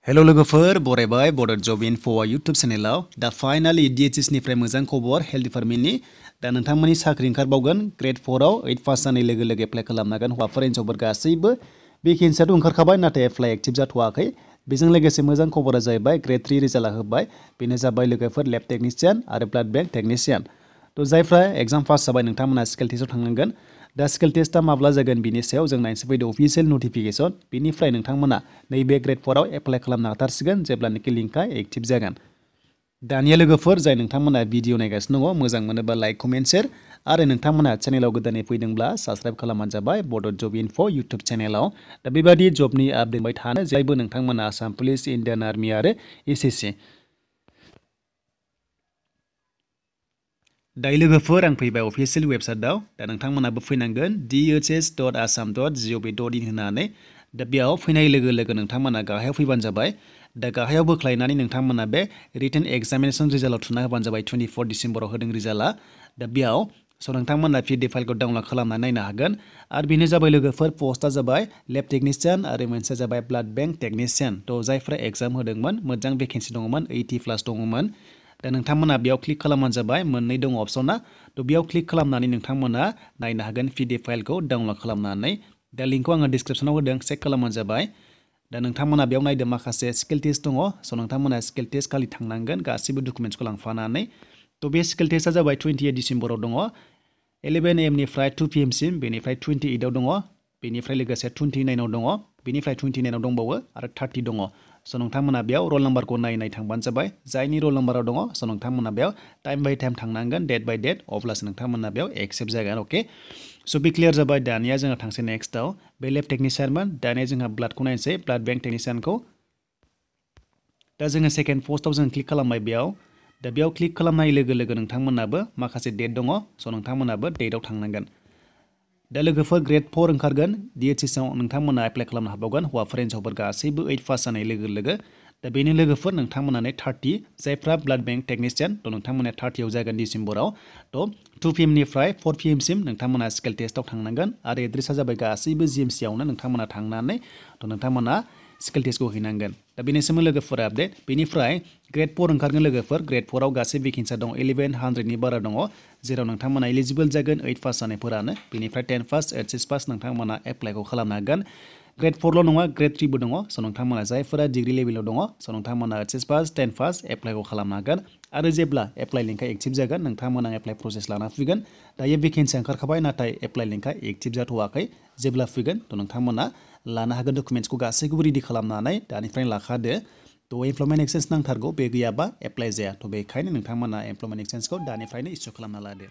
hello लोगोफोर बरायबाय बड'द जब info YouTube चेनेलाव दा फाइनाली DHS निफ्राय मोजां खबर हेल्थ डिपार्टमेन्टनि दा नोंथांमोननि साख्रि ओंखारबावगोन ग्रेड 4 आव 8 पास जानाय लोगो लोगो एप्लाइ खालामनो हागोन हौवाफोर हिनजावफोर गासैबो भेकेन्सियाथ' ओंखारखाबाय नाथाय एप्लाइ एक्टिभ जाथ'वाखै बेजों लोगोसे मोजां खबरा जाहैबाय ग्रेड 3 रिजाल्टआ होबाय बेनो जाबाय लोगोफोर लेब टेकनिशियान आरो ब्लाड बेंक टेकनिशियान तो जायफ्रा एग्जाम पास जाबाय नोंथांमोना स्किल टेस्टआव थांनांगोन दा स्किल टेस्टआ माब्ला जागोन बिनि सायाव जों नायनोसै फैदो अफिसियेल नटिफिकेशन बिनिफ्राय नोंथांमोना नैबे ग्रेड 4 आव एप्लाइ खालामनो हाथारसिगोन जेब्लानोखि लिंकआ एक्टिभ जागोन दानिया लोगोफोर जाय नोंथांमोना भिडिअ नायगासिनो दङ मोजां मोनोबा लाइक कमेन्ट शेयार आरो नोंथांमोना चेनेलाव गोदानै फैदोंब्ला साबस्क्राइब खालामबानो जाबाय बड'द जब इनफो यूट्यूब चेनेलाव दा बेबादि जबनि आपडेट मोनबाय थानो जायबो नोंथांमोना आसाम पुलिस इन्डियान आर्मी आरो SSC दायो लोगोफोर आं फैबाय अफिसियेल वेबसाइटआव दा नोंथांमोनाबो फैनांगोन dhs.assam.gov.in होननानै दा बेयाव फैनाय लोगो लोगो नोंथांमोना गाहायाव फैबानो जाबाय दा गाहायाव बोख्लायनानै नोंथांमोना बे रिटेन एग्जामिनेशन रिजाल्टआव थुना होबानो जाबाय 24 डिसेम्बराव होदों रिजाल्टआ दा बेयाव नोंथांमोना PDF फाइलखौ डाउनलड खालामनानै नायनो हागोन आरो बेनो जाबाय लोगोफोर पस्टआ जाबाय लेब टेकनिशियान आरो मोनसेया जाबाय ब्लाड बेंक टेकनिशियान थ' जायफ्रा एग्जाम होदोंमोन मोजां भेकेन्सि दङमोन 80+ दङमोन दा नोंथांमोना बेयाव क्लिक खालामबानो जाबाय मोननै दङ अपसना थ' बेयाव क्लिक खालामनानै नोंथांमोना नायनो हागोन PDF फाइलखौ डाउनलड खालामनानै दा लिंकखौ आङो डिसक्रिप्सनाव होदों चेक खालामबानो जाबाय दा नोंथांमोना बेयाव नायदो माखासे स्किल टेस्ट दङ नोंथांमोना स्किल टेस्ट खालि थांनांगोन गासैबो डकुमेन्ट्सखौ लांफानानै थ' बे स्किल टेस्टआ जाबाय 28 डिसेम्बराव दङ 11 AM निफ्राय 2 PM सिम बेनिफ्राय 28 आव दङ बेनिफ्राय लोगोसे 29 आव दङ बेनिफ्राय 29 आव दंबावो आरो 30 दङ नोंथांमोना बेयाव रल नाम्बारखौ नायै थांबानो जाबाय जायनि रल नाम्बाराव दङ नोंथांमोना बेयाव टाइम बाय टाइम थांनांगोन डेट बाय डेट अब्लासो नोंथांमोना बेयाव एक्सेप्ट जागोन अके बे क्लियार जाबाय दानिया जोंहा थांसै नेक्स्टआव बे लेब टेकनिशियानमोन दानिया जोंहा ब्लाडखौ नायनोसै ब्लाड बेंक टेकनिशियानखौ दा जोङो सेकेन्ड पस्टआव जों क्लिक खालामबाय बेयाव दा बेयाव क्लिक खालामनाय लोगो लोगो नोंथांमोनाबो माखासे डेट दङ नोंथांमोनाबो डेटआव थांनांगोन दा लोगोफोर ग्रेड 4 ओंखारगोन DHS आव नोंथांमोना एप्लाइ खालामनो हाबावगोन हौवाफोर हिनजावफोर गासैबो 8 पास जानाय लोगो लोगो दा बेनि लोगोफोर नोंथांमोनानो 30 जायफ्रा ब्लाड बेंक टेकनिशियान नोंथांमोना 30 आव जागोन डिसेम्बराव 2 PM निफ्राय 4 PM सिम नोंथांमोना स्किल टेस्टआव थांनांगोन आरो एड्रेसा जाबाय गासैबो GMC आवनो नोंथांमोना थांनानै नोंथांमोना स्किल टेस्टखौ हैनांगोन दा बेनिसिम लोगोफोर आपडेट बेनिफ्राय ग्रेड 4 ओंखारगोन लोगोफोर ग्रेड 4 आव गासै भेकेन्सिया दं 1100 नि बारा दङ जेराव नोंथांमोना एलिजिबल जागोन 8 पास जानायफोरानो बेनिफ्राय 10 पास 8 पास नोंथांमोना एप्लाइखौ खालामनो हागोन ग्रेड 4 नङा ग्रेड 3 बो दङ नोंथांमोना जायफोरा डिग्री लेभेलाव दङ नोंथांमोना 8 पास 10 पास एप्लाइखौ खालामनो हागोन आरो जेब्ला एप्लाइ लिंकआ एक्टिभ जागोन नोंथांमोना एप्लाइ प्रसेस लाना फैगोन दायो भेकेन्सिया ओंखारखाबाय नाथाय एप्लाइ लिंकआ एक्टिभ जाथ'वाखै जेब्ला फैगोन नोंथांमोना लानो हागोन डकुमेन्ट्सखौ गासैखौबो रेडि खालामनानै दानिफ्रायनो लाखादो एमप्लयमेन्ट एक्सचेन्ज नांथारगौ बे गैयाबा एप्लाइ जाया बेखायनो नोंथांमोना एमप्लयमेन्ट एक्सचेन्जखौ दानिफ्रायनो इसु खालामना लादो